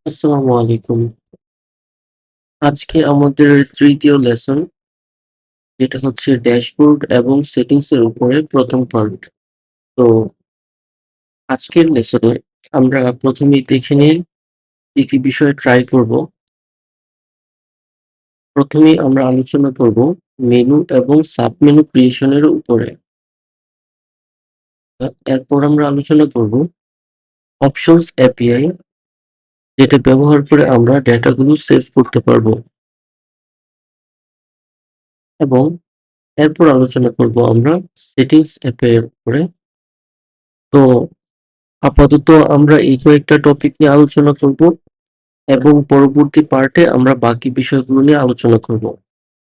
আসসালামু আলাইকুম। আজকে আমাদের তৃতীয় লেসন যেটা হচ্ছে ড্যাশবোর্ড এবং সেটিংস এর উপরে ১ম পার্ট। তো আজকের লেসনে আমরা ১ম এই দেখে নেই কি, কি বিষয় ট্রাই করব। ১ম এই আমরা আলোচনা করব মেনু এবং সাব-মেনু ক্রিয়েশন এর উপরে। এরপর আমরা আলোচনা করব অপশনস এপিআই যেটা ব্যবহার করে আমরা ডেটাগুলো সেভ করতে পারবো এবং এরপর আলোচনা করব আমরা সেটিংস এপিআই এর উপরে। তো আপাতত আমরা এই কয়েকটা টপিক নিয়ে আলোচনা করব এবং পরবর্তী পার্টে আমরা বাকি বিষয়গুলো নিয়ে আলোচনা করব।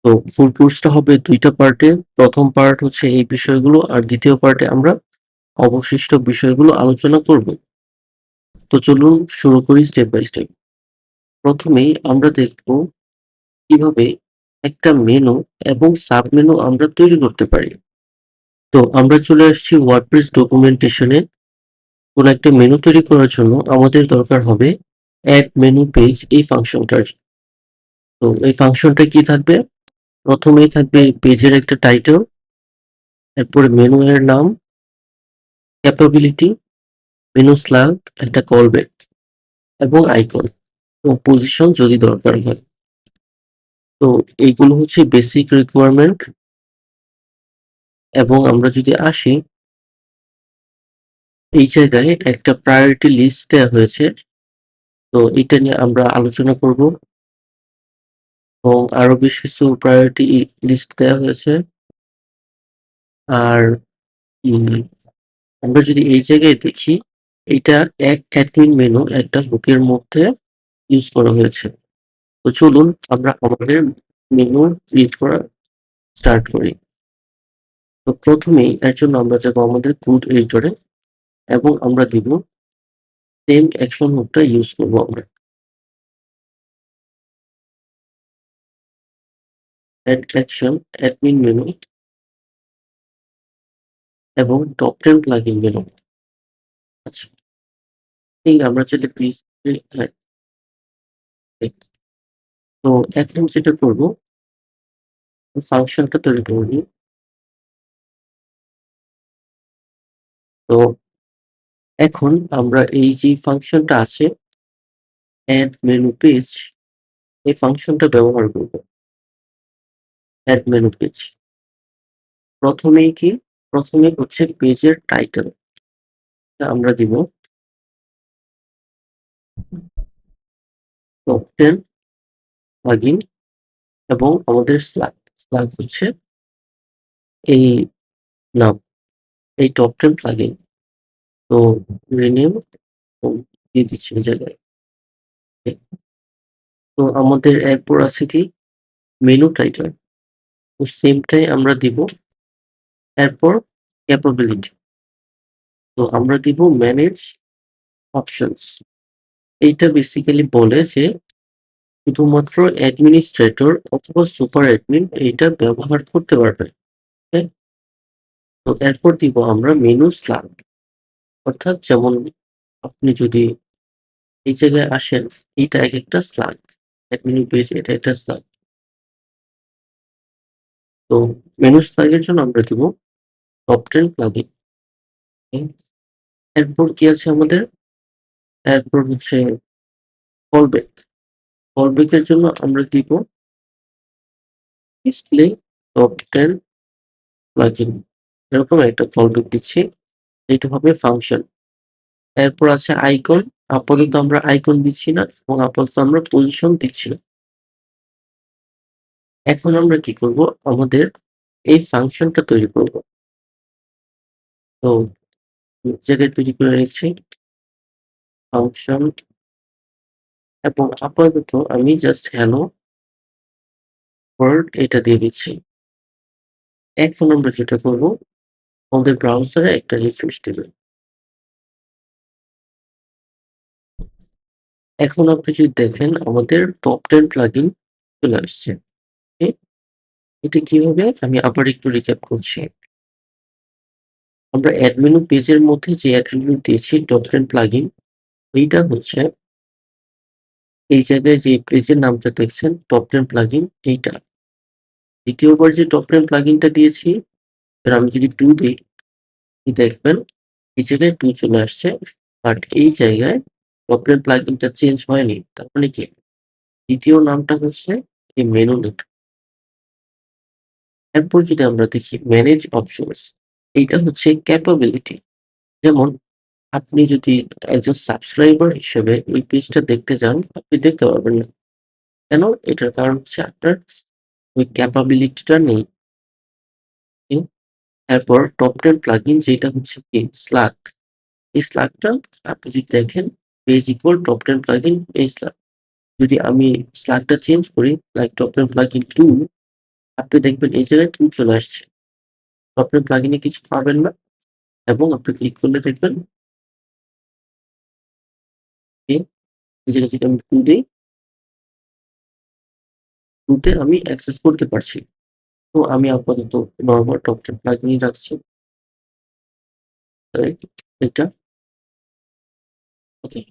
তো ফুল কোর্সটা হবে ২ টা পার্টে। ১ম পার্ট হচ্ছে এই বিষয়গুলো আর ২য় পার্টে আমরা অবশিষ্ট বিষয়গুলো আলোচনা করব। তো চলুন শুরু করি স্টেপ বাই স্টেপ। ১ম এই আমরা দেখব কিভাবে একটা মেনু এবং সাব মেনু আমরা তৈরি করতে পারি। তো আমরা চলে আসছি ওয়ার্ডপ্রেস ডকুমেন্টেশনে। কোন একটা মেনু তৈরি করার জন্য আমাদের দরকার হবে এড মেনু পেজ এই ফাংশনটার। তো এই ফাংশনটা কি থাকবে? প্রথমেই থাকবে পেজের একটা টাইটেল, এরপরে মেনু এর নাম, ক্যাপাবিলিটি, মেনু স্ল্যাগ, একটা কল ব্যাক এবং আইকন ও পজিশন যদি দরকার হয়। তো এইগুলো হচ্ছে বেসিক রিকোয়ারমেন্ট এবং আমরা যদি আসি এই জায়গায় একটা প্রায়োরিটি লিস্ট দেওয়া হয়েছে। তো এটা নিয়ে আমরা আলোচনা করব এবং আরো বেশ কিছু প্রায়োরিটি লিস্ট দেওয়া হয়েছে। আর উম আমরা যদি এই জায়গায় দেখি, এইটা অ্যাডমিন মেনু একটা হুকের মধ্যে ইউজ করা হয়েছে। তো চলুন আমরা আমাদের মেনু ক্রিয়েট করা স্টার্ট করি। তো প্রথমেই এর জন্য আমরা যাবো আমাদের কোড এডিটরে এবং আমরা দিব সেম অ্যাকশন হুকটা ইউজ করব আমরা। এড অ্যাকশন, অ্যাডমিন মেনু এবং টপ 10 প্লাগইন মেনু। আচ্ছা, এই আমরা চাইলে প্লিজ হ্যাঁ, ঠিক। তো এখন যেটা করব ফাংশনটা তৈরি করে নিই। তো এখন আমরা এই যে ফাংশনটা আছে এড মেনু পেজ এই ফাংশনটা ব্যবহার করব। Add menu page. প্রথমেই কি? প্রথমেই হচ্ছে পেজের টাইটেল। আমরা দিব টপ 10 প্লাগইন এবং আমাদের স্ল্যাগ। স্ল্যাগ হচ্ছে এই নাম, এই টপ 10 প্লাগইন। তো রিনেম দিয়ে দিচ্ছি এই জায়গায়। তো আমাদের এরপর আছে কি? Menu title. তো সেমটাই আমরা দিব। এরপর ক্যাপাবিলিটি। তো আমরা দিব ম্যানেজ অপশনস। এইটা বেসিক্যালি বলে যে শুধুমাত্র অ্যাডমিনিস্ট্রেটর অথবা সুপার অ্যাডমিন এইটা ব্যবহার করতে পারবে। হ্যাঁ? তো এরপর দিব আমরা মেনু স্ল্যাগ। অর্থাৎ যেমন আপনি যদি এই জায়গায় আসেন, এইটা একেকটা স্ল্যাগ। অ্যাডমিন পেজ এটা একটা স্ল্যাগ। তো মেনু স্ল্যাগ এর জন্য আমরা দিব টপ 10 প্লাগইন। এরপর কি আছে আমাদের? এরপর হচ্ছে কল ব্যাক। কল ব্যাক এর জন্য আমরা দিব ডিসপ্লে টপ 10 প্লাগইন। এরকম একটা কল ব্যাক দিচ্ছি। এটা হবে ফাংশন। এরপর আছে আইকন। আপাতত আমরা আইকন দিচ্ছি না এবং আপাতত আমরা পজিশন দিচ্ছি না। এখন আমরা কি করব? আমাদের এই ফাংশনটা তৈরি করব। তো জায়গায় তৈরি করে নিচ্ছি ফাংশন এবং আপাতত আমি জাস্ট হ্যালো ওয়ার্ল্ড এটা দিয়ে দিচ্ছি। এখন আমরা যেটা করব আমাদের ব্রাউজারে একটা রিফ্রেশ দিবে। এখন আপনি যদি দেখেন আমাদের টপ 10 প্লাগইন চলে আসছে। ওকে? এটা কি হবে? আমি আবার একটু রিক্যাপ করছি। আমরা অ্যাডমিন পেজের মধ্যে যে অ্যাট্রিবিউট দিয়েছি টপ 10 প্লাগইন এইটা হচ্ছে এই জায়গায় যে পেজের নামটা দেখছেন টপ 10 প্লাগইন এইটা। দ্বিতীয়বার যে টপ 10 প্লাগইনটা দিয়েছি, এবার আমি যদি 2 দেই, দেখবেন এই জায়গায় 2 চলে আসছে। বাট এই জায়গায় টপ 10 প্লাগইনটা চেঞ্জ হয়নি। তার মানে কি? দ্বিতীয় নামটা হচ্ছে এই মেনু নেট। এরপর যদি আমরা দেখি ম্যানেজ অপশনস, এইটা হচ্ছে ক্যাপাবিলিটি। যেমন আপনি যদি একজন সাবস্ক্রাইবার হিসেবে এই পেজটা দেখতে যান, আপনি দেখতে পারবেন না। কেন? এটার কারণ হচ্ছে আপনার ওই ক্যাপাবিলিটিটা নেই। হুম? এরপর টপ 10 প্লাগইন যেটা হচ্ছে কি Slack। এই Slack টা আপনি যদি দেখেন পেজ ইকুয়াল টপ 10 প্লাগইন এই Slack। যদি আমি Slack টা চেঞ্জ করি লাইক টপ 10 প্লাগইন 2, আপনি দেখবেন এই জায়গায় 2 চলে আসছে। টপ 10 প্লাগইন এ কিছু পাবেন না এবং আপনি ক্লিক করলে দেখবেন এই জায়গায় যদি আমি 2 দেই, 2 তে আমি অ্যাক্সেস করতে পারছি। তো আমি আপাতত নরমাল টপ 10 প্লাগইনই রাখছি। রাইট? এটা ওকে।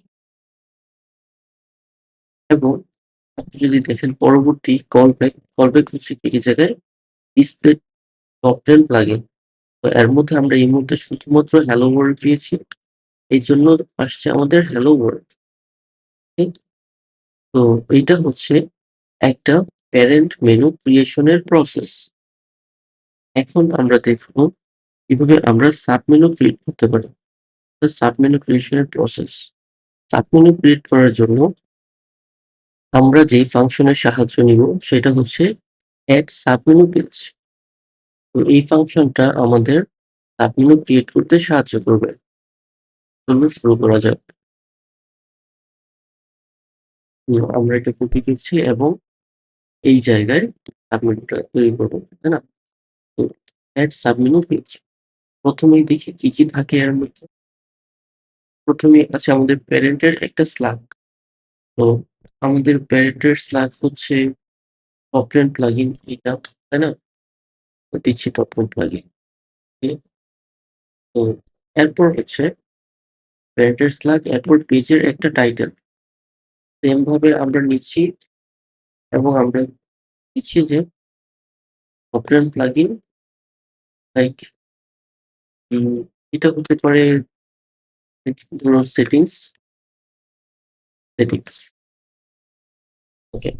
এবং আপনি যদি দেখেন পরবর্তী কল ব্যাক হচ্ছে কি এই জায়গায় ডিসপ্লে টপ 10 প্লাগইন। তো এর মধ্যে আমরা এই মুহূর্তে শুধুমাত্র হ্যালো ওয়ার্ল্ড পেয়েছি। এইজন্য আসছে আমাদের হ্যালো ওয়ার্ল্ড। ঠিক? তো এইটা হচ্ছে একটা প্যারেন্ট মেনু ক্রিয়েশন এর প্রসেস। এখন আমরা দেখব কিভাবে আমরা সাব মেনু ক্রিয়েট করতে পারি। সাব মেনু ক্রিয়েশন এর প্রসেস। সাব মেনু ক্রিয়েট করার জন্য আমরা যেই ফাংশনের সাহায্য নিব সেটা হচ্ছে এড সাবমেনু পেজ। তো এই ফাংশনটা আমাদের সাবমেনু ক্রিয়েট করতে সাহায্য করবে। চলুন শুরু করা যাক। আমরা এটা কপি করছি এবং এই জায়গায় সাবমেনুটা তৈরি করব, তাই না? তো এড সাবমেনু পেজ। প্রথমেই দেখি কি, কি থাকে এর মধ্যে। প্রথমেই আছে আমাদের প্যারেন্টের একটা স্ল্যাক। তো আমাদের প্যারেন্টের স্ল্যাক হচ্ছে টপ 10 প্লাগইন এটা, তাই না? তো দিচ্ছি টপ 10 প্লাগইন। ওকে? তো এরপর হচ্ছে প্যারেন্টের স্ল্যাক, এরপর পেজের একটা টাইটেল। সেম ভাবে আমরা নিচ্ছি এবং আমরা দিচ্ছি যে ওপেন প্লাগইন লাইক উম এটা হতে পারে ধরুন সেটিংস। ওকে।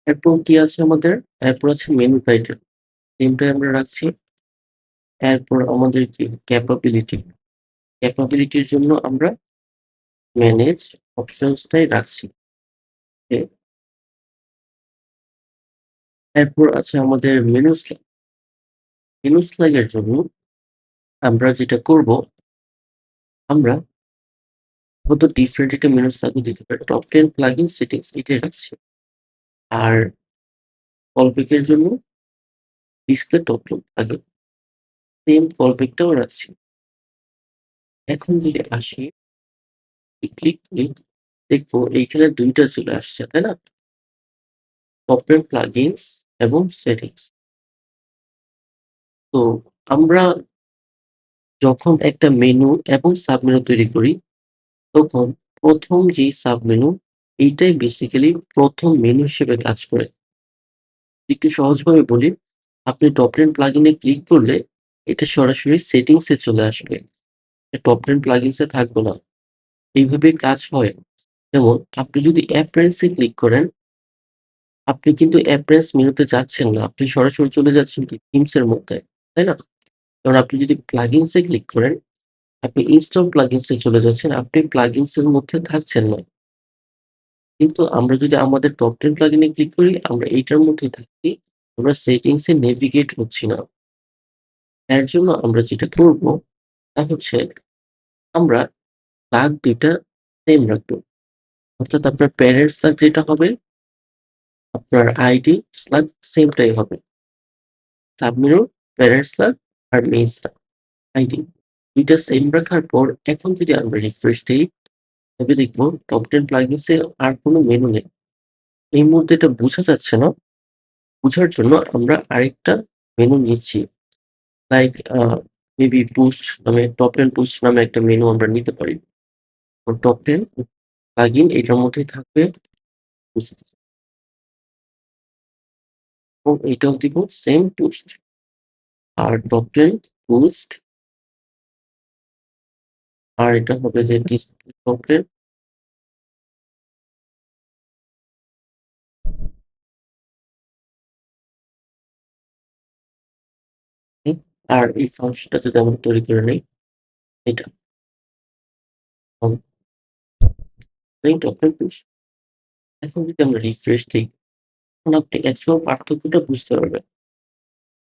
এরপর কি আছে আমাদের? এরপর আছে মেনু টাইটেল। সেমটাই আমরা রাখছি। এরপর আমাদের কি ক্যাপাবিলিটি। ক্যাপাবিলিটির জন্য আমরা ম্যানেজ অপশনসটাই রাখছি। ওকে। এরপর আছে আমাদের মেনু স্লাইড। মেনু স্লাইডের জন্য আমরা যেটা করব, আমরা হয়তো ডিফারেন্ট একটা মেনু স্লাইড দিতে পারি। টপ 10 প্লাগইন সেটিংস এটাই রাখছি। আর কলব্যাকের জন্য ডিসপ্লে টপ প্লাগইন। সেম কলব্যাকটাও রাখছি। এখন যদি আসি ক্লিক করি, দেখবো এইখানে ২ টা চলে আসছে, তাই না? টপ 10 প্লাগইনস এবং সেটিংস। তো আমরা যখন একটা মেনু এবং সাবমেনু তৈরি করি, তখন ১ম যেই সাবমেনু এইটাই বেসিক্যালি ১ম মেনু হিসেবে কাজ করে। একটু সহজভাবে বলি, আপনি টপ 10 প্লাগইন এ ক্লিক করলে এটা সরাসরি সেটিংস এ চলে আসবে। টপ 10 প্লাগইনস এ থাকবে না। এইভাবে কাজ হয়। যেমন আপনি যদি অ্যাপিয়ারেন্স এ ক্লিক করেন, আপনি কিন্তু অ্যাপিয়ারেন্স মেনুতে যাচ্ছেন না। আপনি সরাসরি চলে যাচ্ছেন কি থিমস এর মধ্যে, তাই না? কারণ আপনি যদি প্লাগইনস এ ক্লিক করেন, আপনি ইনস্টল প্লাগইনস এ চলে যাচ্ছেন। আপনি প্লাগইনস এর মধ্যে থাকছেন না। কিন্তু আমরা যদি আমাদের টপ 10 প্লাগইন এ ক্লিক করি, আমরা এইটার মধ্যেই থাকি। আমরা সেটিংস এ নেভিগেট হচ্ছি না। এর জন্য আমরা যেটা করব তা হচ্ছে আমরা স্ল্যাগ ২ টা সেম রাখবো। অর্থাৎ আপনার প্যারেন্ট স্ল্যাগ যেটা হবে, আপনার আইডি স্ল্যাগ সেমটাই হবে। সাবমেনু, প্যারেন্ট স্ল্যাগ আর মেইন স্ল্যাগ আইডি ২ টা সেম রাখার পর এখন যদি আমরা রিফ্রেশ দেই, তবে দেখব টপ 10 প্লাগইনস এ আর কোনো মেনু নেই। এই মুহূর্তে এটা বোঝা যাচ্ছে না। বোঝার জন্য আমরা আরেকটা মেনু নিচ্ছি। লাইক মেবি বুস্ট নামে টপ 10 বুস্ট নামে একটা মেনু আমরা নিতে পারি। টপ 10 প্লাগইন এটার মধ্যেই থাকবে Boost এবং এটাও দিব সেম Boost। আর টপ 10 Boost আর এটা হবে যে ডিসপ্লে টপ 10 আর এই ফাংশনটা যদি আমরা তৈরি করে নেই এটা টপ 10 Boost। এখন যদি আমরা রিফ্রেশ দিই তখন আপনি অ্যাকচুয়াল পার্থক্যটা বুঝতে পারবেন।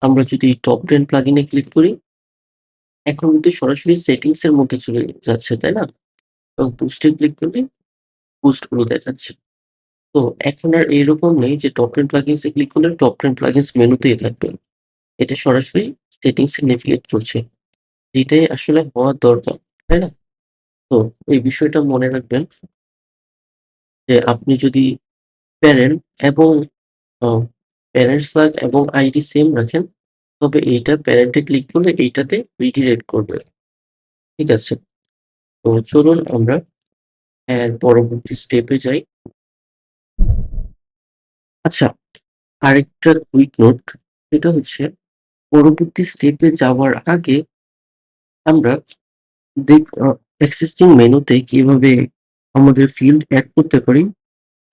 আমরা যদি টপ 10 প্লাগইনে ক্লিক করি এখন কিন্তু সরাসরি সেটিংস এর মধ্যে চলে যাচ্ছে, তাই না? এবং বুস্টে ক্লিক করলে বুস্ট গুলো দেখাচ্ছে। তো এখন আর এরকম নেই যে টপ 10 প্লাগইনস এ ক্লিক করলে টপ 10 প্লাগইনস মেনুতেই থাকবে। এটা সরাসরি সেটিংস এ নেভিগেট করছে। যেটাই আসলে হওয়ার দরকার, তাই না? তো এই বিষয়টা মনে রাখবেন যে আপনি যদি প্যারেন্ট এবং আ প্যারেন্টস ফ্ল্যাগ এবং আইডি সেম রাখেন, তবে এইটা প্যারেন্ট এ ক্লিক করলে এইটাতে রিডিরেক্ট করবে। ঠিক আছে? তো চলুন আমরা এর পরবর্তী স্টেপে যাই। আচ্ছা, আরেকটা কুইক নোট সেটা হচ্ছে পরবর্তী স্টেপে যাওয়ার আগে আমরা এক্সিস্টিং মেনুতে কিভাবে আমাদের ফিল্ড এড করতে পারি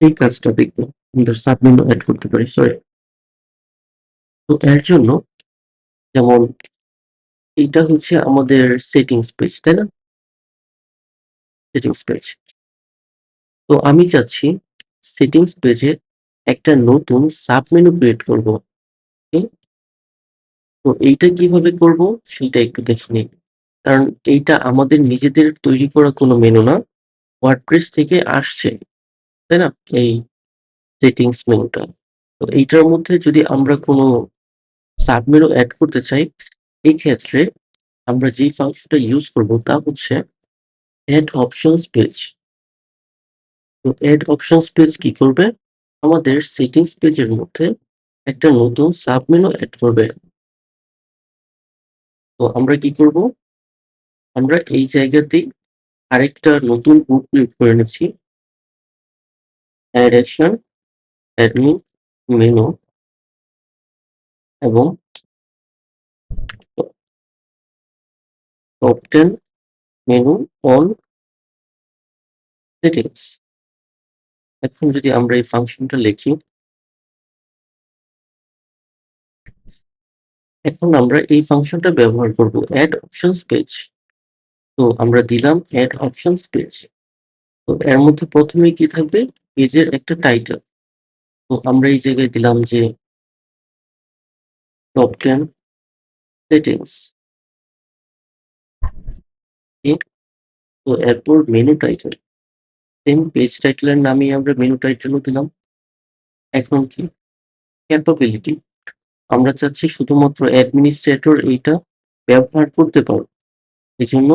এই কাজটা দেখব। আমাদের সাব মেনু এড করতে পারি, সরি। তো এর জন্য যেমন এইটা হচ্ছে আমাদের সেটিংস পেজ, তাই না? Settings page. তো আমি চাচ্ছি সেটিংস পেজে একটা নতুন সাব মেনু ক্রিয়েট করব। ওকে? তো এইটা কিভাবে করব সেইটা একটু দেখে নিই। কারণ এইটা আমাদের নিজেদের তৈরি করা কোনো মেনু না। ওয়ার্ডপ্রেস থেকে আসছে, তাই না? এই সেটিংস মেনুটা। তো এইটার মধ্যে যদি আমরা কোনো সাব মেনু এড করতে চাই, এই ক্ষেত্রে আমরা যেই ফাংশনটা ইউজ করব তা হচ্ছে এড অপশনস পেজ। তো এড অপশনস পেজ কি করবে? আমাদের সেটিংস পেজের মধ্যে একটা নতুন সাব মেনু এড করবে। তো আমরা কি করব? আমরা এই জায়গাতেই আরেকটা নতুন গ্রুপ ক্রিয়েট করে নিচ্ছি। এড অ্যাকশন, অ্যাডমিন, মেনু এবং টপ 10 মেনু অন সেটিংস। এখন যদি আমরা এই ফাংশনটা লিখি, এখন আমরা এই ফাংশনটা ব্যবহার করব এড অপশনস পেজ। তো আমরা দিলাম এড অপশনস পেজ। তো এর মধ্যে প্রথমেই কি থাকবে? পেজের একটা টাইটেল। তো আমরা এই জায়গায় দিলাম যে টপ 10 সেটিংস। ওকে? তো এরপর মেনু টাইটেল। সেম পেজ টাইটেলের নামেই আমরা মেনু টাইটেলও দিলাম। এখন কি? ক্যাপাবিলিটি। আমরা চাচ্ছি শুধুমাত্র অ্যাডমিনিস্ট্রেটর এইটা ব্যবহার করতে পারবে। এজন্য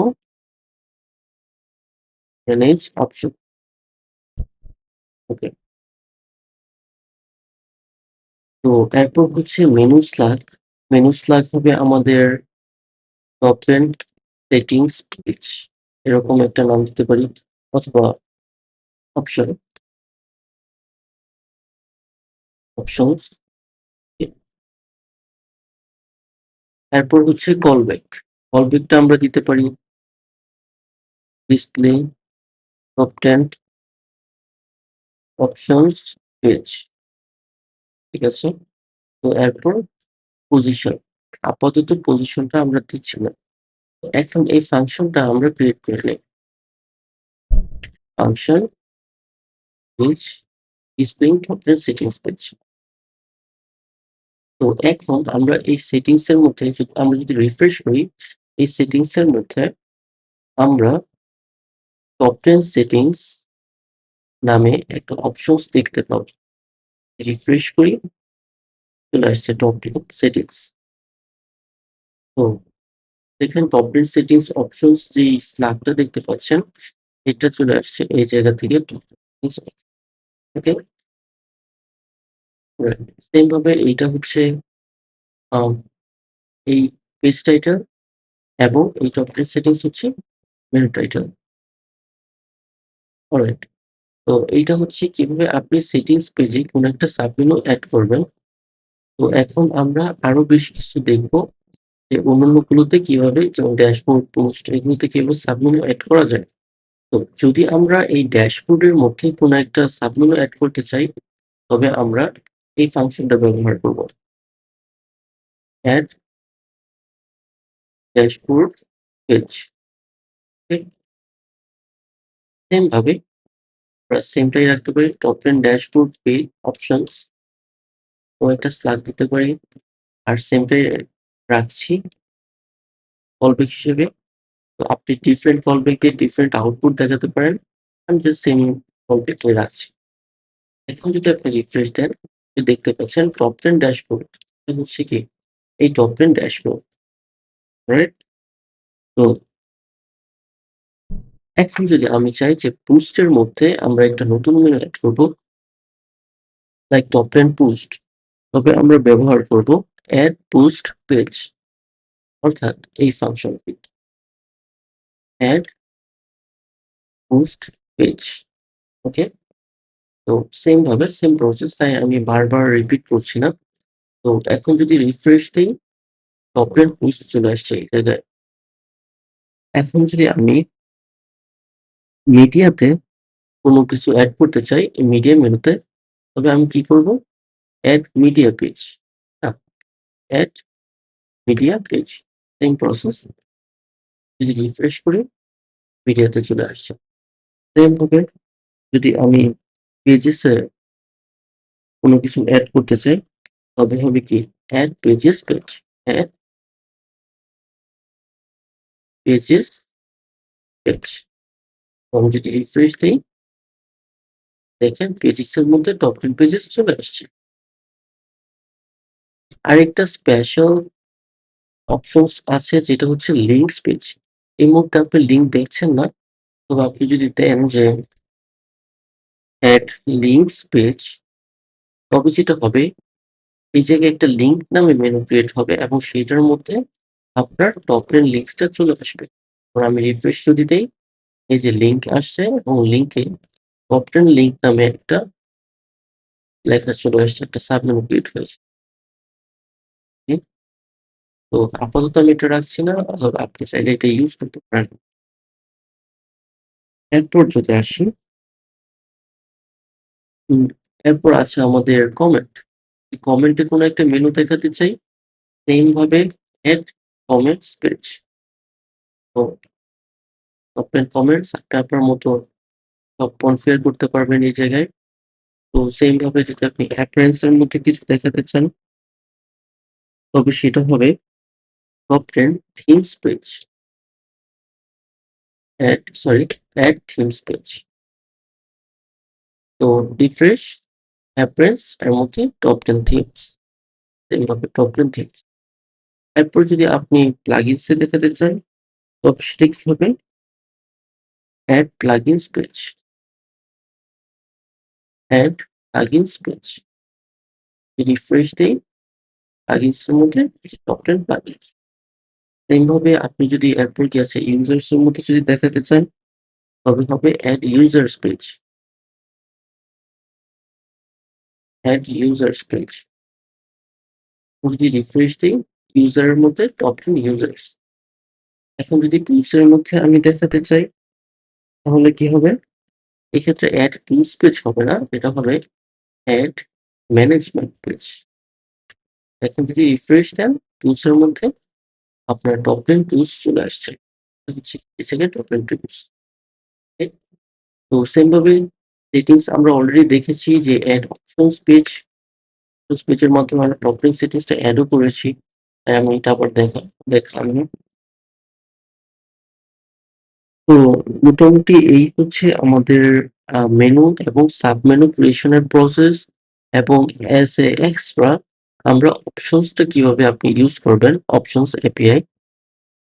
ম্যানেজ অপশন। ওকে। তো এরপর হচ্ছে মেনু স্লাগ। মেনু স্লাগ হবে আমাদের টপ 10 সেটিংস পেজ। এরকম একটা নাম দিতে পারি অথবা অপশন, অপশনস। এরপর হচ্ছে কলব্যাক। কলব্যাকটা আমরা দিতে পারি ডিসপ্লে টপ 10 অপশনস পেজ। ঠিক আছে? তো এরপর পজিশন। আপাতত পজিশনটা আমরা দিচ্ছি না। এখন এই ফাংশনটা আমরা ক্রিয়েট করে নেই। Function page displaying top 10 settings page. তো এখন আমরা এই সেটিংস এর মধ্যে আমরা যদি রিফ্রেশ করি, এই সেটিংস এর মধ্যে আমরা টপ 10 সেটিংস নামে একটা অপশনস দেখতে পাবো। রিফ্রেশ করি, চলে আসছে টপ 10 সেটিংস। তো দেখেন টপ 10 সেটিংস অপশনস যে স্ল্যাবটা দেখতে পাচ্ছেন, এটা চলে আসছে এই জায়গা থেকে টপ 10 সেটিংস। ওকে? সেম ভাবে এইটা হচ্ছে আম এই পেজ টাইটেল এবং এই টপ 10 সেটিংস হচ্ছে মেনু টাইটেল। অলরাইট। তো এইটা হচ্ছে কিভাবে আপনি সেটিংস পেজে কোনো একটা সাবমেনু এড করবেন। তো এখন আমরা আরো বেশ কিছু দেখব যে অন্যান্যগুলোতে কিভাবে, যেমন ড্যাশবোর্ড, পোস্ট, এগুলোতে কিভাবে সাবমেনু এড করা যায়। তো যদি আমরা এই ড্যাশবোর্ডের মধ্যে কোনো একটা সাবমেনু এড করতে চাই, তবে আমরা এই ফাংশনটা ব্যবহার করব। Add dashboard page. সেম ভাবে আমরা সেমটাই রাখতে পারি। টপ 10 ড্যাশবোর্ড পেজ অপশনস ও একটা স্লাগ দিতে পারি। আর সেমটাই রাখছি কলব্যাক হিসেবে। তো আপনি ডিফারেন্ট কলব্যাকে ডিফারেন্ট আউটপুট দেখাতে পারেন। আমি জাস্ট সেম কলব্যাকটাই রাখছি। এখন যদি আপনি রিফ্রেশ দেন, দেখতে পাচ্ছেন টপ 10 ড্যাশবোর্ড। এটা হচ্ছে কি এই টপ 10 ড্যাশবোর্ড, রাইট? তো এখন যদি আমি চাই যে পোস্টের মধ্যে আমরা একটা নতুন মেনু এড করব, লাইক টপ 10 পোস্ট, তবে আমরা ব্যবহার করব এড পোস্ট পেজ, অর্থাৎ এই ফাংশনটি এড পোস্ট পেজ। ওকে? তো সেম ভাবে সেম প্রসেস, তাই আমি বারবার রিপিট করছি না। তো এখন যদি রিফ্রেশ দেই, টপ 10 পোস্ট চলে আসছে এই জায়গায়। এখন যদি আমি মিডিয়াতে কোনো কিছু এড করতে চাই এই মিডিয়া মেনুতে, তবে আমি কি করব? Add media page. হ্যাঁ, add media page. Same process. যদি রিফ্রেশ করি, মিডিয়াতে চলে আসছে। সেম ভাবে যদি আমি পেজেসে কোনো কিছু এড করতে চাই, তবে হবে কি? Add pages page. Add pages page. আমি যদি রিফ্রেশ দেই, দেখেন পেজেসের মধ্যে টপ 10 পেজেস চলে আসছে। আরেকটা স্পেশাল অপশনস আছে যেটা হচ্ছে লিঙ্কস পেজ। এই মুহূর্তে আপনি লিঙ্ক দেখছেন না। তবে আপনি যদি দেন যে এড লিঙ্কস পেজ, তবে যেটা হবে, এই জায়গায় একটা লিঙ্ক নামে মেনু ক্রিয়েট হবে এবং সেটার মধ্যে আপনার টপ 10 লিঙ্কসটা চলে আসবে। এবার আমি রিফ্রেশ যদি দেই, এই যে লিঙ্ক আসছে এবং লিঙ্কে টপ 10 লিঙ্ক নামে একটা লেখা চলে আসছে, একটা সাবমেনু ক্রিয়েট হয়েছে। ওকে? তো আপাতত আমি এটা রাখছি না, অথবা আপনি চাইলে এটা ইউজ করতে পারেন। এরপর যদি আসি, হুম, এরপর আছে আমাদের কমেন্ট। এই কমেন্টে কোনো একটা মেনু দেখাতে চাই, সেম ভাবে এড কমেন্টস পেজ। তো আপনার কমেন্টস আপনি আপনার মতো সব কনফিগার করতে পারবেন এই জায়গায়। তো সেম ভাবে যদি আপনি অ্যাপিয়ারেন্স এর মধ্যে কিছু দেখাতে চান, তবে সেটা হবে top 10 themes page. Add themes page. তো রিফ্রেশ, অ্যাপিয়ারেন্স এর মধ্যে টপ 10 থিমস। সেম ভাবে টপ 10 থিমস। এরপর যদি আপনি প্লাগইনস এ দেখাতে চান, তবে সেটা কি হবে? Add plugins page. Add plugins page. Refresh দেই, প্লাগইনস এর মধ্যে টপ 10 প্লাগইনস। সেম ভাবে আপনি যদি এরপর কি আছে ইউজার্স এর মধ্যে যদি দেখাতে চান, তবে হবে add users page. Add users page. যদি রিফ্রেশ দেই, ইউজার এর মধ্যে টপ 10 ইউজার্স। এখন যদি টুলস এর মধ্যে আমি দেখাতে চাই, তাহলে কি হবে? এক্ষেত্রে এড টুলস পেজ হবে না, এটা হবে এড ম্যানেজমেন্ট পেজ। এখন যদি রিফ্রেশ দেন, টুলস এর মধ্যে আপনার টপ 10 টুলস চলে আসছে। এটা হচ্ছে এই জায়গায় টপ 10 টুলস। ওকে? তো সেম ভাবে সেটিংস আমরা অলরেডি দেখেছি যে এড অপশনস পেজ। অপশনস পেজের মাধ্যমে আমরা টপ 10 সেটিংসটা এড ও করেছি। তাই আমি এটা আবার দেখলাম না। তো মোটামুটি এই হচ্ছে আমাদের মেনু এবং সাবমেনু ক্রিয়েশন এর প্রসেস, এবং অ্যাজ এ এক্সট্রা আমরা অপশনসটা কিভাবে আপনি ইউজ করবেন, অপশনস এপিআই,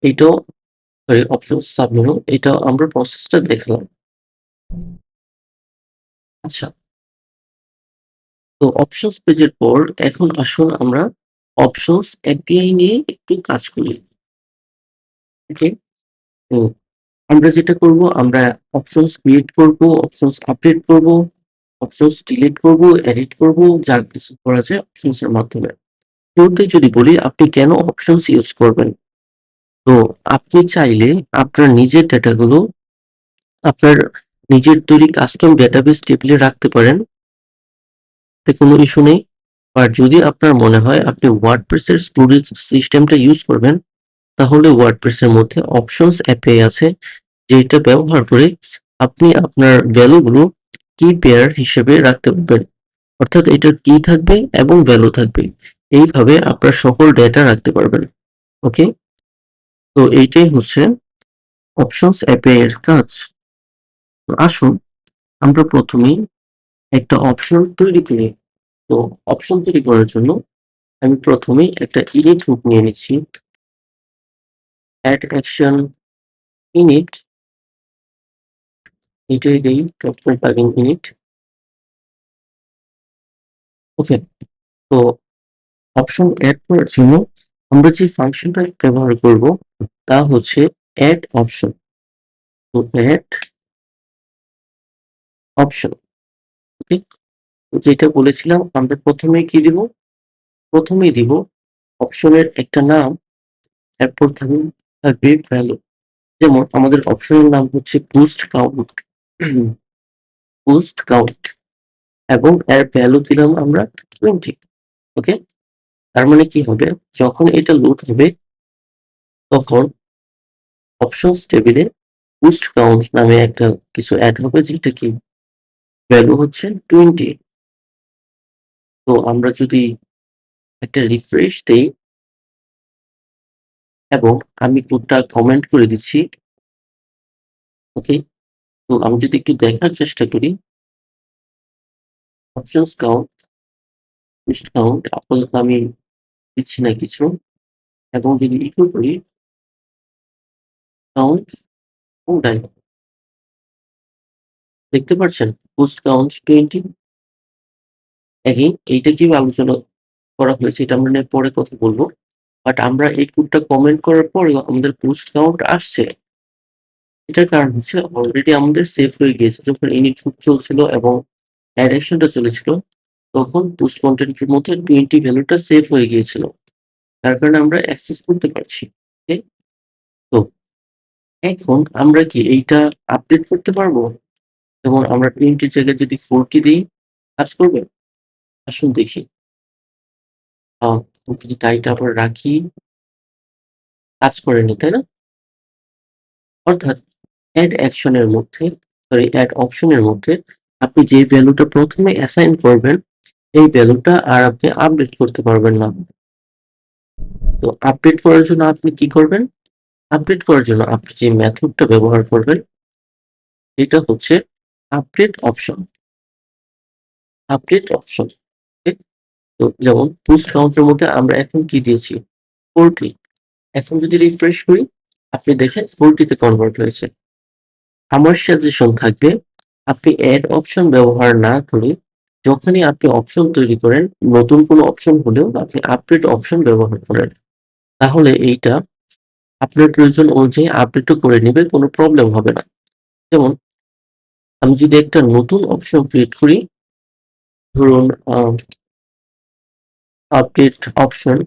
এটাও, সরি, অপশনস সাবমেনু, এটাও আমরা প্রসেসটা দেখলাম। আচ্ছা, তো অপশনস পেজের পর এখন আসুন আমরা অপশনস এপিআই নিয়ে একটু কাজ করি। ওকে? আমরা যেটা করব, আমরা অপশনস ক্রিয়েট করব, অপশনস আপডেট করব, অপশনস ডিলিট করব, এডিট করব, যা কিছু করা যায় অপশনস এর মাধ্যমে। শুরুতে যদি বলি আপনি কেন অপশনস ইউজ করবেন, তো আপনি চাইলে আপনার নিজের ডেটাগুলো আপনার নিজের তৈরি কাস্টম ডেটাবেস টেবিলে রাখতে পারেন, এতে কোনো ইস্যু নেই। আর যদি আপনার মনে হয় আপনি ওয়ার্ডপ্রেস এর স্টোরেজ সিস্টেমটা ইউজ করবেন, তাহলে ওয়ার্ডপ্রেস এর মধ্যে অপশনস অ্যাপে আছে, যেটা ব্যবহার করে আপনি আপনার ভ্যালুগুলো কি পেয়ার হিসেবে রাখতে পারবেন। অর্থাৎ এটার কি থাকবে এবং ভ্যালু থাকবে, এইভাবে আপনার সকল ডেটা রাখতে পারবেন। ওকে, তো এইটাই হচ্ছে অপশনস অ্যাপের কাজ। তো আসুন আমরা প্রথমেই একটা অপশন তৈরি করি। তো অপশন তৈরি করার জন্য আমি প্রথমেই একটা ইনিট রূপ নিয়ে নিচ্ছি। অ্যাড অ্যাকশন ইনিট, এটাই দেই ক্যাপিটাল প্লাগইন ইনিট। ওকে, তো অপশন এড করার জন্য আমরা যে ফাংশনটা ব্যবহার করব তা হচ্ছে অ্যাড অপশন। তো অ্যাড অপশন, ওকে, যেটা বলেছিলাম আমরা প্রথমে কি দিব, প্রথমেই দিব অপশনের একটা নাম, এরপর থাকবে ভ্যালু। যেমন আমাদের অপশনের নাম হচ্ছে বুস্ট কাউন্ট, বুস্ট কাউন্ট, এবং এর ভ্যালু দিলাম আমরা 20। ওকে, তার মানে কি হবে, যখন এটা লোড হবে তখন অপশনস টেবিলে বুস্ট কাউন্ট নামে একটা কিছু অ্যাড হবে, যেটা কি ভ্যালু হচ্ছে 20। তো আমরা যদি একটা রিফ্রেশ দেই এবং আমি কোডটা কমেন্ট করে দিচ্ছি। ওকে, তো আমি যদি একটু দেখার চেষ্টা করি, অপশনস কাউন্ট, বুস্ট কাউন্ট আপাতত আমি দিচ্ছি না কিছু, এবং যদি ইকো করি কাউন্ট ও ডাই, দেখতে পাচ্ছেন বুস্ট কাউন্ট 20। এগেইন এইটা কিভাবে আলোচনা করা হয়েছে এটা আমরা নিয়ে পরে কথা বলবো। বাট আমরা এই কোডটা কমেন্ট করার পরে আমাদের বুস্ট কাউন্ট আসছে, এটার কারণ হচ্ছে অলরেডি আমাদের সেভ হয়ে গিয়েছে। যখন ইনিট চলছিল এবং অ্যাডেকশনটা চলেছিল তখন বুস্ট কন্টেন্টের মধ্যে 20 ভ্যালুটা সেভ হয়ে গিয়েছিল, তার কারণে আমরা অ্যাক্সেস করতে পারছি। ওকে, তো এখন আমরা কি এইটা আপডেট করতে পারবো, যেমন আমরা 20 জায়গায় যদি 40 দিই, কাজ করবে? আসুন দেখি। যদি টাইটা আবার রাখি, কাজ করেনি তাই না? অর্থাৎ অ্যাড অ্যাকশনের মধ্যে, সরি অ্যাড অপশনের মধ্যে আপনি যে ভ্যালুটা প্রথমে অ্যাসাইন করবেন এই ভ্যালুটা আর আপনি আপডেট করতে পারবেন না। তো আপডেট করার জন্য আপনি কি করবেন, আপডেট করার জন্য আপনি যে মেথডটা ব্যবহার করবেন এটা হচ্ছে আপডেট অপশন। আপডেট অপশন, তো যেমন বুস্ট কাউন্টের মধ্যে আমরা এখন কি দিয়েছি 40, এখন যদি রিফ্রেশ করি আপনি দেখেন 40 তে কনভার্ট হয়েছে। আমার সাজেশন থাকবে আপনি অ্যাড অপশন ব্যবহার না করে যখনই আপনি অপশন তৈরি করেন, নতুন কোনো অপশন হলেও আপনি আপডেট অপশন ব্যবহার করেন, তাহলে এইটা আপনার প্রয়োজন অনুযায়ী আপডেটও করে নেবে, কোনো প্রবলেম হবে না। যেমন আমি যদি একটা নতুন অপশন ক্রিয়েট করি, ধরুন আপডেট অপশন,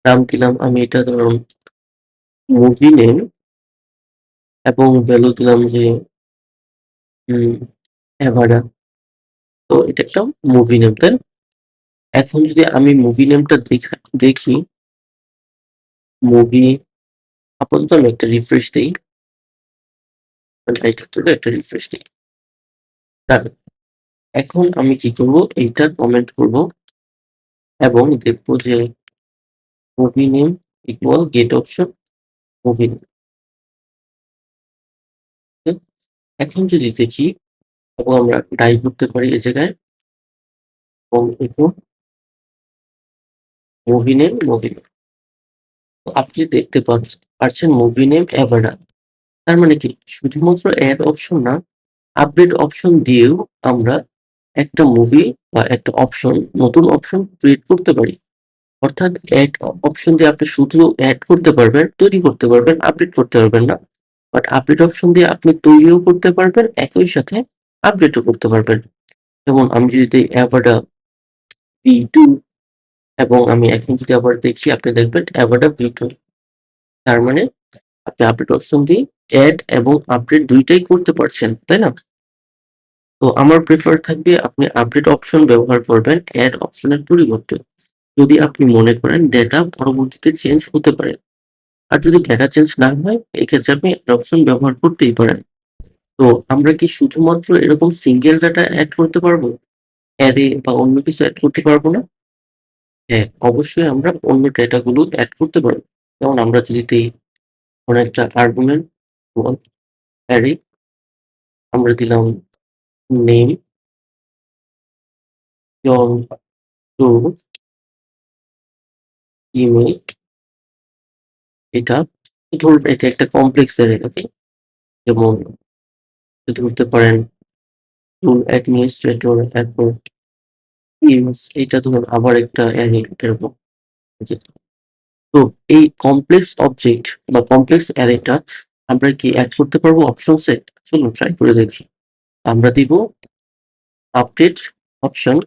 নাম দিলাম আমি এটা ধরুন মুভি নেম, এবং ভ্যালু দিলাম যে এভারা। তো এটা একটা মুভি নেম, তাই না? এখন যদি আমি মুভি নেমটা দেখি, মুভি, আপাতত আমি একটা রিফ্রেশ দিই, একটা রিফ্রেশ দিই। এখন আমি কি করব, এইটা কমেন্ট করব এবং দেখবো যে movie name equal get option movie name. এখন যদি দেখি এবং আমরা ডাই করতে পারি এই জায়গায়, এবং এরপর মুভি নেম মুভি নেম, আপনি দেখতে পাচ্ছেন মুভি নেম এভারা। তার মানে কি শুধুমাত্র অ্যাড অপশন না, আপডেট অপশন দিয়েও আমরা একটা মুভি বা একটা অপশন, নতুন অপশন ক্রিয়েট করতে পারি। অর্থাৎ অ্যাড অপশন দিয়ে আপনি শুধু অ্যাড করতে পারবেন, তৈরি করতে পারবেন, আপডেট করতে পারবেন না। বাট আপডেট অপশন দিয়ে আপনি তৈরিও করতে পারবেন, একই সাথে আপডেটও করতে পারবেন। যেমন আমি যদি দেই অ্যাভাডা V2 এবং আমি এখন যদি আবার দেখি আপনি দেখবেন অ্যাভাডা V2। তার মানে আপনি আপডেট অপশন দিয়ে অ্যাড এবং আপডেট ২ টাই করতে পারছেন, তাই না? তো আমার প্রেফার থাকবে আপনি আপডেট অপশন ব্যবহার করবেন অ্যাড অপশনের পরিবর্তে। যদি আপনি মনে করেন ডেটা পরবর্তীতে চেঞ্জ হতে পারে। আর যদি ডেটা চেঞ্জ না হয়, এক্ষেত্রে আপনি অ্যাড অপশন ব্যবহার করতেই পারেন। তো আমরা কি শুধুমাত্র এরকম সিঙ্গেল ডাটা এড করতে পারবো? অ্যারে বা অন্য কিছু এড করতে পারবো না? হ্যাঁ, অবশ্যই আমরা অন্য ডেটাগুলো এড করতে পারবো। যেমন আমরা যদি দেই কোনো একটা আর্গুমেন্ট অ্যারে, আমরা দিলাম নেম, জন, টু, ইমেল, এটা ধরুন এটা একটা কমপ্লেক্স অ্যারে, ওকে? যেমন ধরতে পারেন টুল অ্যাডমিনিস্ট্রেটর, এরপর ইমেজ, এটা ধরুন আবার একটা অ্যারে এরকম। যে তো এই কমপ্লেক্স অবজেক্ট বা কমপ্লেক্স অ্যারেটা আমরা কি এড করতে পারবো অপশনসে? চলুন ট্রাই করে দেখি। আমরা দিব আপডেট অপশন,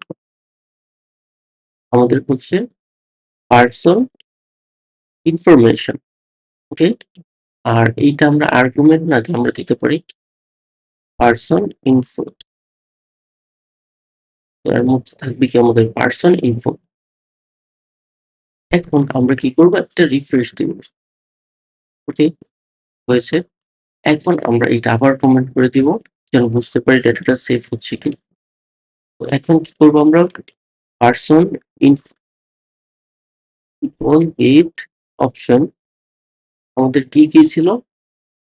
আমাদের হচ্ছে পারসন ইনফরমেশন, ওকে? আর এইটা আমরা আর্গুমেন্ট না দিয়ে আমরা দিতে পারি পারসন ইনফো। এর মধ্যে থাকবে কি আমাদের পারসন ইনফো। এখন আমরা কি করব, একটা রিফ্রেশ দিব, ওকে? হয়েছে। এখন আমরা এটা আবার কমেন্ট করে দিব যেন বুঝতে পারি ডেটাটা সেভ হচ্ছে কি। তো এখন কি করব আমরা, পারসন ইনফো গেট অপশন, আমাদের কি ছিল?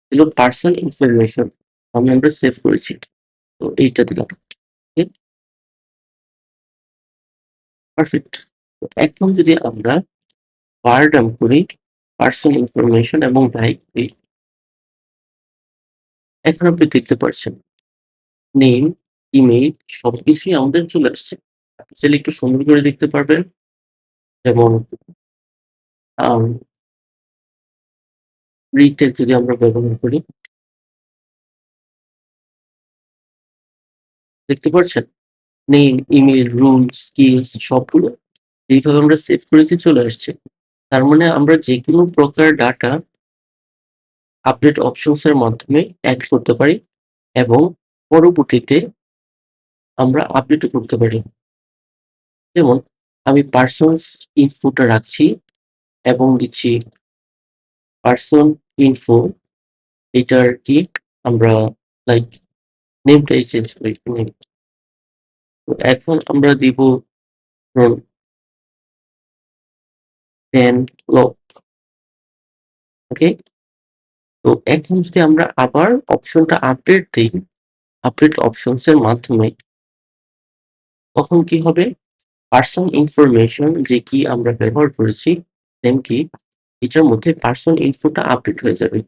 ছিল পারসন ইনফরমেশন, আমরা সেভ করেছি। তো এইটা দিলাম, ওকে? পারফেক্ট। তো এখন যদি আমরা বার ডাম্প করি পারসন ইনফরমেশন এবং টাইপ করি, এখন আপনি দেখতে পাচ্ছেন নেম, ইমেইল সবকিছুই আমাদের চলে আসছে। আপনি চাইলে একটু সুন্দর করে দেখতে পারবেন। যেমন আম রিটেক যদি আমরা ব্যবহার করি, দেখতে পাচ্ছেন? নেম, ইমেইল, রুলস, স্কিলস সবগুলো যেইভাবে আমরা সেভ করেছি চলে আসছে। তার মানে আমরা যেকোনো প্রকার ডাটা আপডেট অপশনস এর মাধ্যমে এড করতে পারি এবং পরবর্তীতে আমরা আপডেটও করতে পারি। যেমন আমি পারসনস ইনফোটা রাখছি এবং দিচ্ছি পারসন ইনফো, এটার কি আমরা লাইক নেমটাই চেঞ্জ করি নেম। তো এখন আমরা দিব ধরুন 10 লক, ওকে? তো এখন যদি আমরা আবার অপশনটা আপডেট দেই, আপডেট অপশনস এর মাধ্যমে, তখন কি হবে? পারসন ইনফরমেশন যে কি আমরা ব্যবহার করেছি সেম কি এটার মধ্যে পারসন ইনফোটা আপডেট হয়ে যাবে।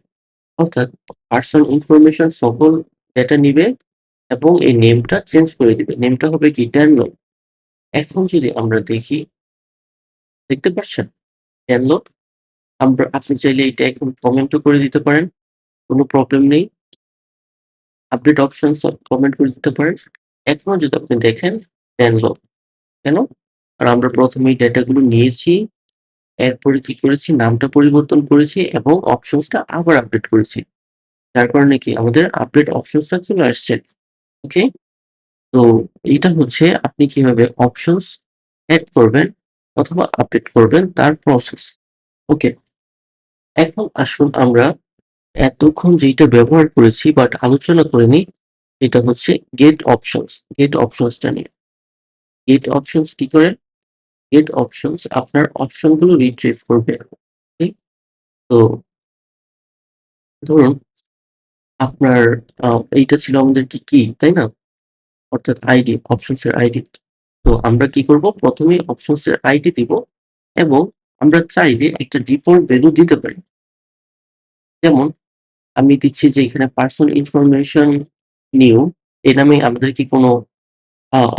অর্থাৎ পারসন ইনফরমেশন সকল ডেটা নিবে এবং এই নেমটা চেঞ্জ করে দিবে। নেমটা হবে কি ড্যানলপ। এখন যদি আমরা দেখি, দেখতে পাচ্ছেন ড্যানলপ? আপনি চাইলে এটা এখন কমেন্টও করে দিতে পারেন। কোনো প্রবলেম নেই। আপডেট অপশনস কমেন্ট করে দিতে পারেন। এখনো যদি আপনি দেখেন ড্যানলপ। কেন? কারণ আমরা ১ম এই ডেটাগুলো নিয়েছি, এরপরে কি করেছি? নামটা পরিবর্তন করেছি এবং অপশনসটা আবার আপডেট করেছি। যার কারণে কি আমাদের আপডেট অপশনসটা চলে আসছে। ওকে? তো এইটা হচ্ছে আপনি কিভাবে অপশনস এড করবেন অথবা আপডেট করবেন তার প্রসেস। ওকে? এখন আসুন আমরা এতক্ষণ যেইটা ব্যবহার করেছি বাট আলোচনা করিনি, এটা হচ্ছে গেট অপশনস। গেট অপশনসটা নিয়ে। গেট অপশনস কি করে? গেট অপশনস আপনার অপশনগুলো রিট্রিভ করবে। ওকে? তো ধরুন আপনার এইটা ছিল আমাদের কি, তাই না? অর্থাৎ আইডি, অপশনস এর আইডি। তো আমরা কি করব? ১ম এই অপশনস এর আইডি দিব এবং আমরা চাইলে একটা ডিফল্ট ভ্যালু দিতে পারি। যেমন আমি দিচ্ছি যে এখানে পারসন ইনফরমেশন নিউ, এই নামে আমাদের কি কোনো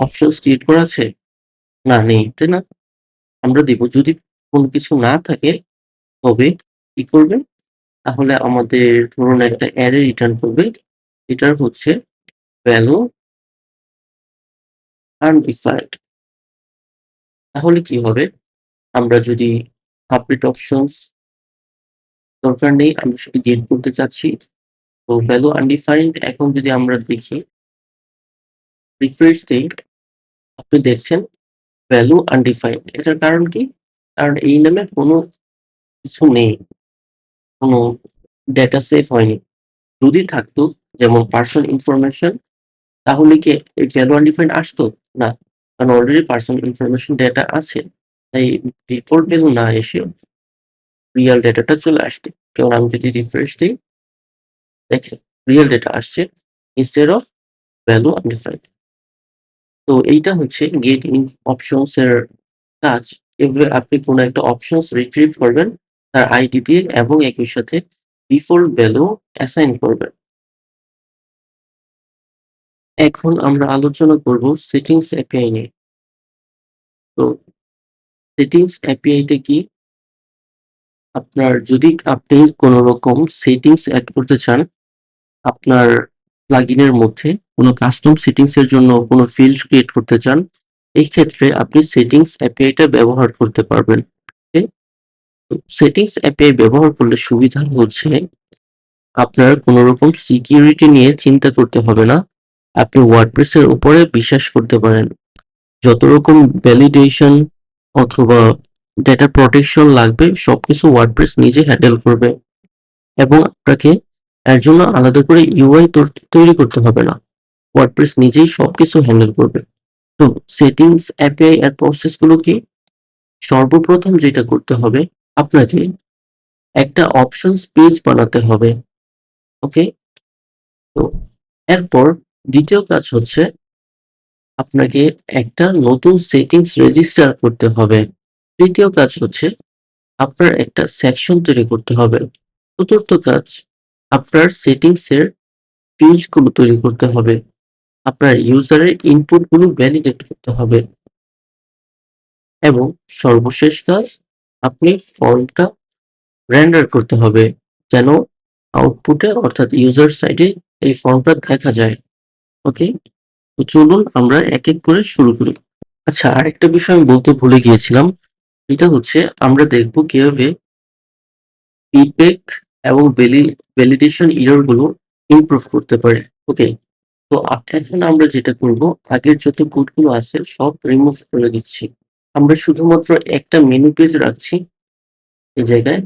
অপশনস ক্রিয়েট করা আছে? না, নেই, তাই না? আমরা দিব যদি কোনো কিছু না থাকে তবে কি করবে? তাহলে আমাদের ধরুন একটা অ্যারে রিটার্ন করবে। এটার হচ্ছে ভ্যালু আনডিফাইন্ড। তাহলে কি হবে? আমরা যদি আপডেট অপশনস দরকার নেই, আমরা শুধু গেট করতে চাচ্ছি। তো ভ্যালু আনডিফাইন্ড এখন যদি আমরা দেখি, রিফ্রেশ দেই, আপনি দেখছেন ভ্যালু আনডিফাইন্ড। এটার কারণ কি? কারণ এই নামে কোনো কিছু নেই, কোনো ডেটা সেভ হয়নি। যদি থাকতো যেমন পার্সোনাল ইনফরমেশন, তাহলে কি এই ভ্যালু আনডিফাইন্ড আসতো? না, কারণ অলরেডি পার্সোনাল ইনফরমেশন ডেটা আছে। তাই ডিফল্ট ভ্যালু না এসে রিয়াল ডেটাটা চলে আসতো। যেমন আমি যদি রিফ্রেশ দিই, দেখেন রিয়াল ডেটা আসছে ইনস্টেড অফ ভ্যালু আনডিফাইন্ড। তো এইটা হচ্ছে গেট ইন অপশনস এর কাজ। এভাবে আপনি কোনো একটা অপশনস রিট্রিভ করবেন তার আইডি দিয়ে এবং একই সাথে ডিফল্ট ভ্যালু অ্যাসাইন করবেন। এখন আমরা আলোচনা করব সেটিংস এপিআই নিয়ে। তো সেটিংস এপিআই টা কি? আপনার যদি আপনি কোনো রকম সেটিংস এড করতে চান, আপনার প্লাগইনের মধ্যে কোনো কাস্টম সেটিংস এর জন্য কোনো ফিল্ড ক্রিয়েট করতে চান, এই ক্ষেত্রে আপনি সেটিংস এপিআই টা ব্যবহার করতে পারবেন। ওকে? তো সেটিংস এপিআই ব্যবহার করলে সুবিধা হচ্ছে আপনার কোনো রকম সিকিউরিটি নিয়ে চিন্তা করতে হবে না। আপনি ওয়ার্ডপ্রেস এর উপরে বিশ্বাস করতে পারেন। যত রকম ভ্যালিডেশন অথবা ডেটা প্রটেকশন লাগবে সবকিছু ওয়ার্ডপ্রেস নিজে হ্যান্ডেল করবে এবং আপনাকে এর জন্য আলাদা করে ইউআই তৈরি করতে হবে না। ওয়ার্ডপ্রেস নিজেই সবকিছু হ্যান্ডেল করবে। তো সেটিংস এপিআই এর প্রসেস গুলো কি? সর্বপ্রথম যেটা করতে হবে, আপনাকে একটা অপশনস পেজ বানাতে হবে। ওকে? তো এরপর দ্বিতীয় কাজ হচ্ছে আপনাকে একটা নতুন সেটিংস রেজিস্টার করতে হবে। তৃতীয় কাজ হচ্ছে আপনার একটা সেকশন তৈরি করতে হবে। চতুর্থ কাজ, আপনার সেটিংস এর ফিল্ড গুলো তৈরি করতে হবে। আপনার ইউজারের ইনপুট গুলো ভ্যালিডেট করতে হবে এবং সর্বশেষ কাজ, আপনি ফর্মটা রেন্ডার করতে হবে যেন আউটপুটে অর্থাৎ ইউজার সাইডে এই ফর্মটা দেখা যায়। ওকে? তো চলুন আমরা এক এক করে শুরু করি। আচ্ছা, আরেকটা বিষয় আমি বলতে ভুলে গিয়েছিলাম। এটা হচ্ছে আমরা দেখব কিভাবে ফিডব্যাক এবং ভ্যালিডেশন এরর গুলো ইমপ্রুভ করতে পারি। ওকে? তো এখন আমরা যেটা করব, আগের যত কোড গুলো আছে সব রিমুভ করে দিচ্ছি। আমরা শুধুমাত্র একটা মেনু পেজ রাখছি এই জায়গায়,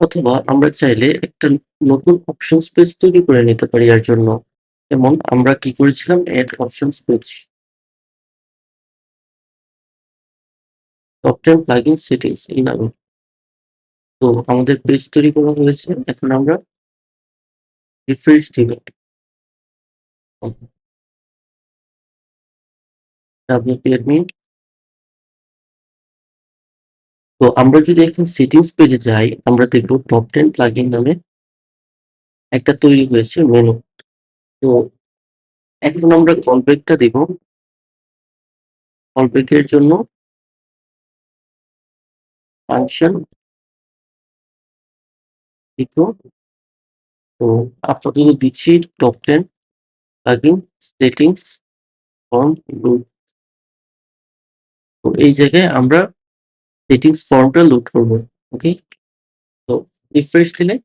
অথবা আমরা চাইলে একটা নতুন অপশনস পেজ তৈরি করে নিতে পারি এর জন্য। যেমন আমরা কি করেছিলাম, add options page, top 10 plugin settings এই নামে। তো আমাদের পেজ তৈরি করা হয়েছে। এখন আমরা রিফ্রেশ দিব। WP admin. তো আমরা যদি এখন সেটিংস পেজে যাই, আমরা দেখব টপ 10 প্লাগইন নামে একটা তৈরি হয়েছে মেনু। তো এখন আমরা কলব্যাকটা দেব। কলব্যাকের জন্য ফাংশন ইকো। তো আপাতত দিচ্ছি টপ 10 প্লাগইন সেটিংস ফর্ম লুট। তো এই জায়গায় আমরা সেটিংস ফর্মটা লোড করব। ওকে? তো রিফ্রেশ দিলে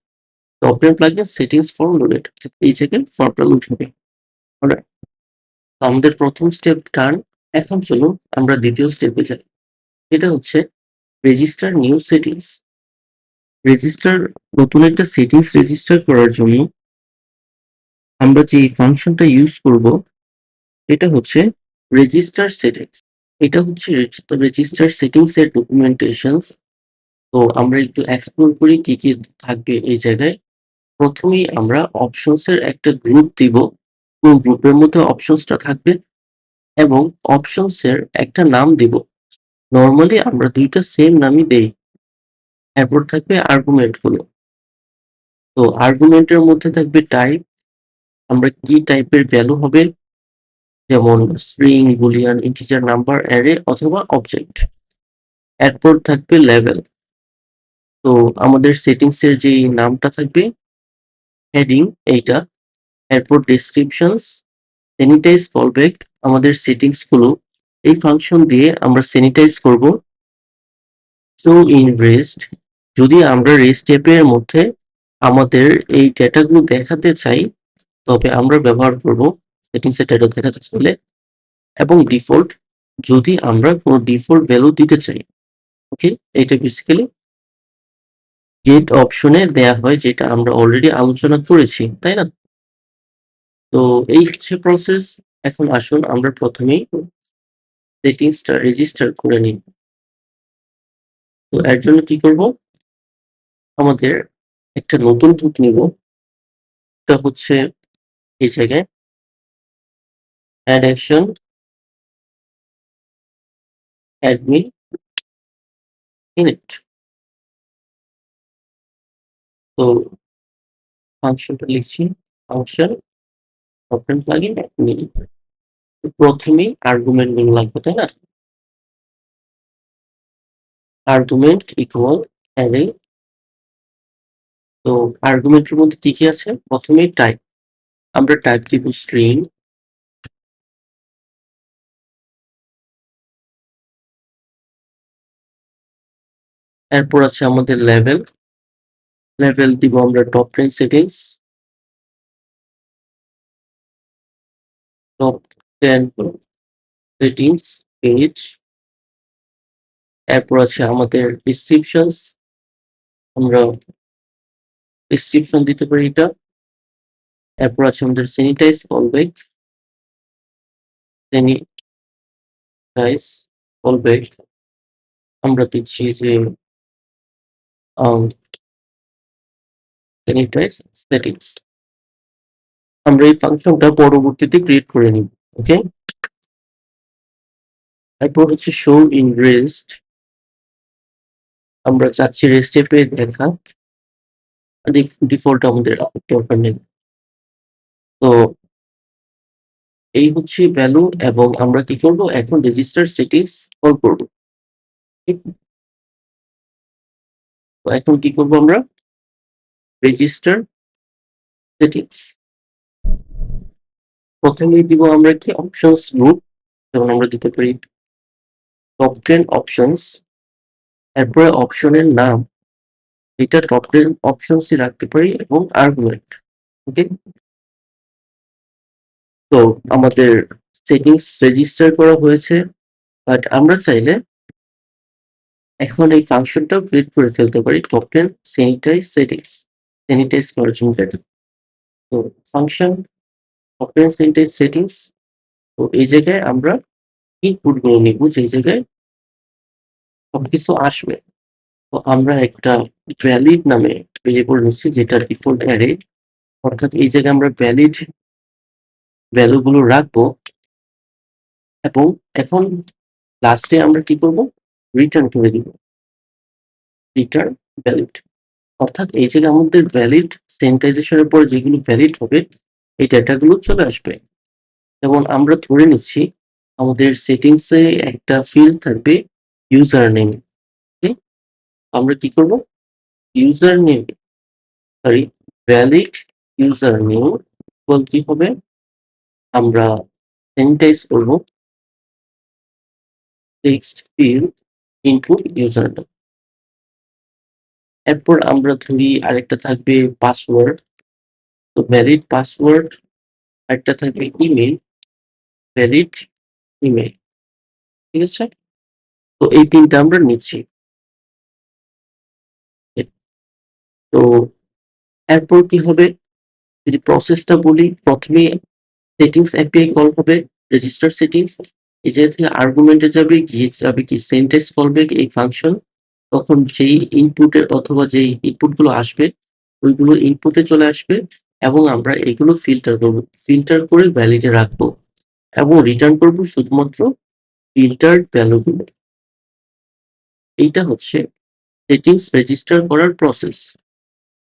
top 10 plugin settings form loaded, এই জায়গায় ফর্মটা লোড হবে। অলরাইট? আমাদের প্রথম স্টেপ ডান। এখন চলুন আমরা দ্বিতীয় স্টেপে যাই। এটা হচ্ছে রেজিস্টার নিউ সেটিংস। রেজিস্টার নতুন একটা সেটিংস রেজিস্টার করার জন্য আমরা যে ফাংশনটা ইউজ করব এটা হচ্ছে রেজিস্টার সেটিংস। এটা হচ্ছে রেজিস্টার সেটিংস এর ডকুমেন্টেশন। তো আমরা একটু এক্সপ্লোর করি কি কি থাকবে এই জায়গায়। প্রথমেই আমরা অপশনস এর একটা গ্রুপ দিব। কোন গ্রুপের মধ্যে অপশনসটা থাকবে এবং অপশনস এর একটা নাম দিব। নরমালি আমরা দুইটা সেম নামই দেই। এরপর থাকবে আর্গুমেন্ট গুলো। তো আর্গুমেন্টের মধ্যে থাকবে টাইপ, আমরা কি টাইপের ভ্যালু হবে, যেমন string, Boolean, integer, number, array অথবা অবজেক্ট। এরপর থাকবে লেভেল। তো আমাদের সেটিংস এর যে নামটা থাকবে হেডিং এইটা, এরপর ডেসক্রিপশনস, স্যানিটাইজ ফলব্যাক, আমাদের সেটিংস গুলো এই ফাংশন দিয়ে আমরা স্যানিটাইজ করব। শো ইন রেস্ট, যদি আমরা রেস্ট অ্যাপের মধ্যে আমাদের এই ডেটাগুলো দেখাতে চাই তবে আমরা ব্যবহার করব সেটিংস এর ডেটা দেখাতে চাইলে, এবং ডিফল্ট যদি আমরা কোনো ডিফল্ট ভ্যালু দিতে চাই। ওকে, এটা বেসিক্যালি গেট অপশনে দেয়া হয়, যেটা আমরা অলরেডি আলোচনা করেছি, তাই না? তো এই হচ্ছে প্রসেস। এখন আসুন আমরা প্রথমেই সেটিংসটা রেজিস্টার করে নিই। তো এর জন্য কি করব, আমাদের একটা নতুন বুক নিব। এটা হচ্ছে এই জায়গায় অ্যাড অ্যাকশন অ্যাডমিন ইনিট। তো ফাংশনটা লিখছি, ফাংশন ওপেন প্লাগইন অ্যাডমিন। প্রথমেই আর্গুমেন্ট গুলো লাগবে, তাই না? Argument equal array. তো আর্গুমেন্টের মধ্যে কি কি আছে, প্রথমেই টাইপ, আমরা টাইপ দিব স্ট্রিং। এরপর আছে আমাদের লেভেল, লেভেল দিব আমরা top 10 settings, top 10 settings page. এরপর আছে আমাদের ডিসক্রিপশনস, আমরা ডিসক্রিপশন দিতে পারি এটা। এরপর আছে আমাদের স্যানিটাইজ ফলব্যাক, স্যানিটাইজ ফলব্যাক আমরা দিচ্ছি যে স্যানিটাইজ সেটিংস। আমরা এই ফাংশনটা পরবর্তীতে ক্রিয়েট করে নিব। ওকে, এরপর হচ্ছে শো ইন রেস্ট, আমরা চাচ্ছি রেস্ট অ্যাপে দেখা, ডিফল্ট আমাদের দরকার নেই। তো এই হচ্ছে ভ্যালু, এবং আমরা কি করব এখন রেজিস্টার সেটিংস কল করব। তো এখন কি করব আমরা, রেজিস্টার সেটিংস প্রথমে দিব আমরা কি অপশনস গ্রুপ, যেমন আমরা দিতে পারি টপ 10 অপশনস। এরপরে অপশনের নাম এটা টপ 10 অপশনসই রাখতে পারি, এবং আর্গুমেন্ট। ওকে, তো আমাদের সেটিংস রেজিস্টার করা হয়েছে, বাট আমরা চাইলে এখন এই ফাংশনটাও ক্রিয়েট করে ফেলতে পারি, টপ 10 স্যানিটাইজ সেটিংস, স্যানিটাইজ করার জন্য data। তো ফাংশন টপ 10 স্যানিটাইজ সেটিংস, তো এই জায়গায় আমরা ইনপুট গুলো নিব, যে জায়গায় সবকিছু আসবে। তো আমরা একটা ভ্যালিড নামে ভেরিয়েবল নিচ্ছি, যেটা ডিফল্ট অ্যারে, অর্থাৎ এই জায়গায় আমরা ভ্যালিড ভ্যালু গুলো রাখবো, এবং এখন লাস্টে আমরা কি করব, রিটার্ন করে দিব রিটার্ন ভ্যালিড। অর্থাৎ এই জায়গায় আমাদের ভ্যালিড স্যানিটাইজেশনের পরে যেগুলো ভ্যালিড হবে এই ডেটাগুলো চলে আসবে। যেমন আমরা ধরে নিচ্ছি আমাদের সেটিংসে একটা ফিল্ড থাকবে ইউজার নেম। আমরা কি করব, user name, sorry, valid user name কি হবে, আমরা স্যানিটাইজ করব text field input user name. এরপর আমরা ধরি আরেকটা থাকবে পাসওয়ার্ড, তো ভ্যালিড পাসওয়ার্ড, একটা থাকবে ইমেল, ভ্যালিড ইমেল। ঠিক আছে, তো এই তিনটা আমরা নিচ্ছি। তো এরপর কি হবে, যদি প্রসেসটা বলি, প্রথমে সেটিংস এপিআই কল হবে, রেজিস্টার সেটিংস, এই জায়গা থেকে আর্গুমেন্টে যাবে, গিয়ে যাবে কি সেন্টেন্স ফলব্যাক এই ফাংশন, তখন যেই ইনপুটের অথবা যেই ইনপুট গুলো আসবে ওইগুলো ইনপুটে চলে আসবে, এবং আমরা এগুলো ফিল্টার করব, ফিল্টার করে ভ্যালিডে রাখবো, এবং রিটার্ন করব শুধুমাত্র ফিল্টার্ড ভ্যালুগুলো। এইটা হচ্ছে সেটিংস রেজিস্টার করার প্রসেস।